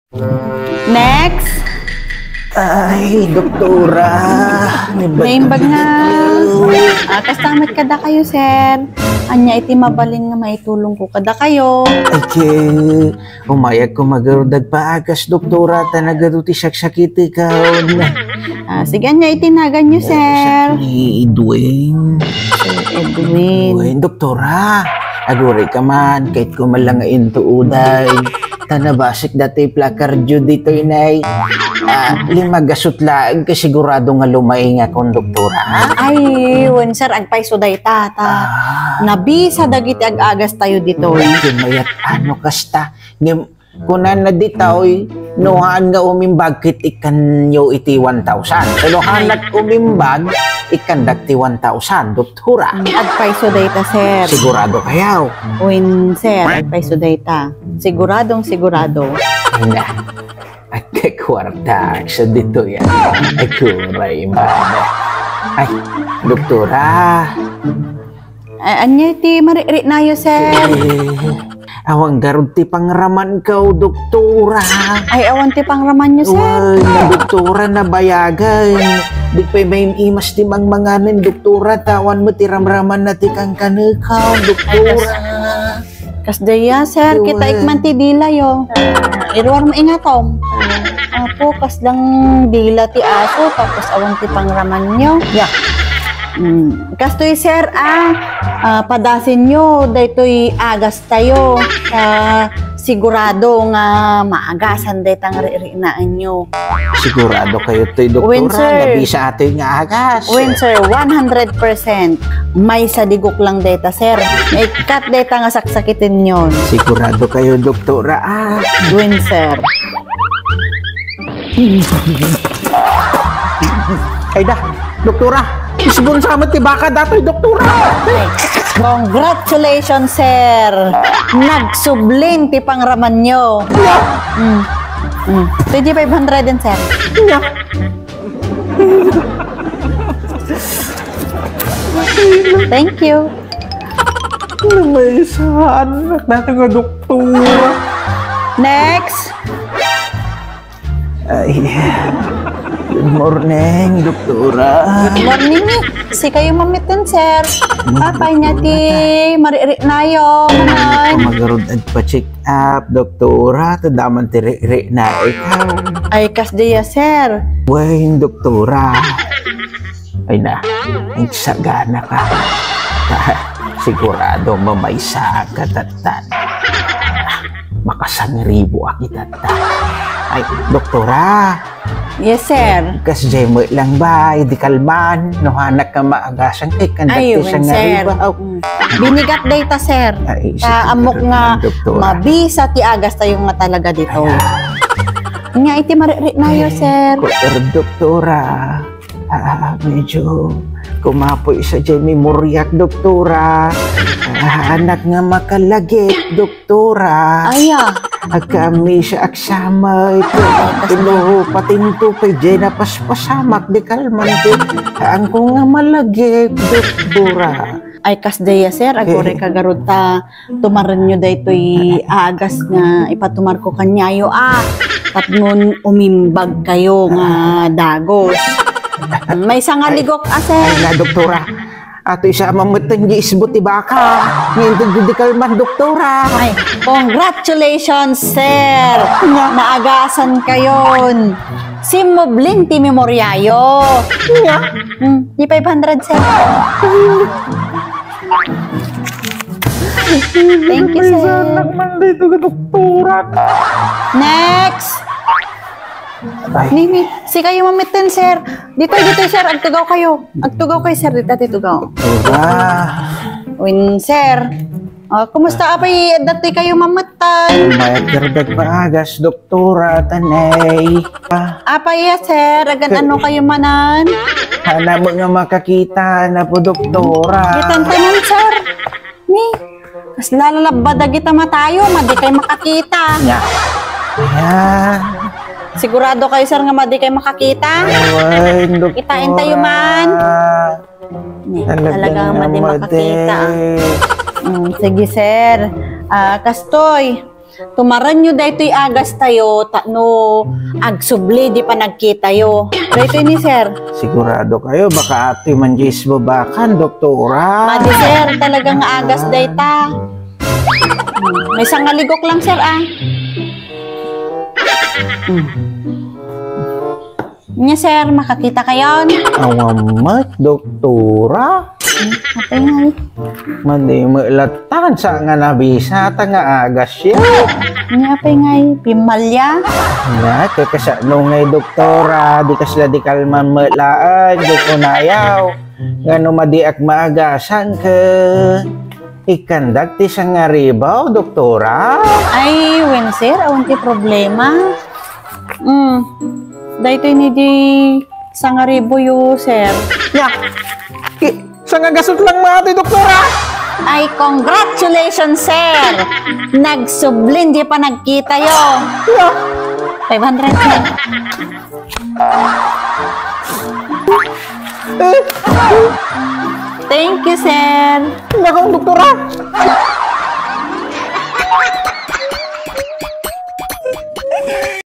Next. Ay, doktora. Naimbag nga. Kastamat kada kayo, sir. Anya iti mabalin nga maitulong ko kada kayo. Ay, umayag ko magarudag paagas, doktora. Tanagado ti saksakiti ka. Sige, anya itinagan nyo, sir. Ni Edwin. Edwin. Doktora. Aguri ka man, kahit kumalangain to uday. Tanabasik dati plakardyo dito inay. Limagasot laang kasigurado nga lumay nga konduktora. Ay, wen sir, agpay suday tata. Nabisa dagiti ag-agas tayo dito. Mayat ano kasta. Kunan na ditaw, nuhaan nga umimbag kit ikan nyo iti 1,000. Nuhaan at umimbag, ikan dagti 1,000, doktora. Agpay suday ta, sir. Sigurado kayaw. Wen sir, agpay suday ta. Siguradong sigurado. Ay na. At kakwarta sa dito yan. Ay kuray mana. Ay, doktora. Anya iti mariri na yo, sir. Awang garod ti pangraman ka, doktora. Ay, awan ti pangraman nyo, sir. Ay, na doktora na bayagan. Di pa may imas ti mangmanganin, doktora. Tawan mo ti ramraman na ti kang kanikaw, doktora. Kas daya, sir, kita ikman ti dila yo. Irwar mo ingatom. Apo, kas lang dila ti aso, tapos awan ti pangraman nyo. Yeah. Kastoy, sir, padasin nyo, daytoy agas tayo. Sigurado nga maagasan daytang ririnaan nyo. Sigurado kayo to'y doktora. When, sir, nabisa ato yung agas. When, sir, 100%. May sadigok lang dayta, sir. May cut dayta nga saksakitin nyo. Sigurado kayo, doktora. When, sir. Ay da, doktora. Isbon sa amat ti baka dato'y, doktora. Congratulations, sir. Nagsublim ti pangraman nyo. 2,500 din, sir. Thank you. May saan natin nga, doktora. Next. Ay, good morning, doktora. Good morning. Si kayo mamitin, sir. Papay niya ti mariri na yo. Magarod at pa-check up, doktora. Tadaman ti ri na ikaw. Ay, kas diya, sir. Wayne, doktora. Ay na, ay sagana ka. Sigurado mamaysa ka tatan. Makasangribo akitatan. Ay, doktora. Yes, sir. Kasi mo lang ba, di kalman, no hanak ka maagasan kay kandati sa ngariba. Binigat data, sir. Amok nga, mabisa ti agas tayo nga talaga dito. Nga iti mariri na yo, sir. Doktora, medyo kumapoy sa dyan memoryak, doktora. Anak nga makalagit, doktora. Aya. Kami sa aksama ito. Ilo, patinto kay Jenna paspasamak di kalman di. Ang ko nga malagip, doktora. Ay, kas daya, sir. Agore kagarod ta. Tumaran nyo daytoy agas nga ipatumar ko kanyayo. Tapnon umimbag kayo nga dagos. May sangaligok, sir. Ay na, doktora. Ato isa mamatang di isbuti baka. Ngayon di kalman, doktora. Ay, congratulations, sir. Naagasan kayon. Simubling ti memoryayo. Di 500, sir. Thank you, sir. Dito ka, doktora. Next. Nini, si kayo mamitin, sir. Dito, sir. Agtugaw kayo. Agtugaw kayo, sir. Dito, tugaw. Doktora. Win, sir. Kumusta apay dati kayo mamatay? Mayat gardag paagas, doktora, tanay. Apay, sir. Agan ano kayo manan? Hana mo nga makakita na po, doktora. Gitantanan, sir. Ni, mas lalalabada kita matayo. Madi kayo makakita. Ayan. Sigurado kayo, sir, nga madi kayo makakita? Ay, doktora. Kitain tayo man. Talagang madi makakita. Sige, sir. Kastoy, tumaran nyo daytoy agas tayo, no, agsubli, di pa nagkita yo. Daytoy ni sir. Sigurado kayo, baka ati manjis babakan, doktora. Madi sir, talagang agas dayta. May sangaligok lang sir ah. Nya sir, makakita kayo. Awamat, doktora. Atay nga. Mandi mo latan sa nga nabisa ta nga agas siya. Nya apay nga, pimalya. Na, kaya ngay doktora, di kasla di kalman malaan, di ko nayaw. Ngano madiak maagasan ka. Ikandag ti sa nga ribaw, doktora. Ay, wen sir, awan ti problema. Daytoy ni di sangaribo yo, sir. Ya, sa nga gasot lang mga doktora. Ay, congratulations, sir! Nagsublin, di pa nagkita yo. 500, sir. Thank you, sir. Nakong doktora.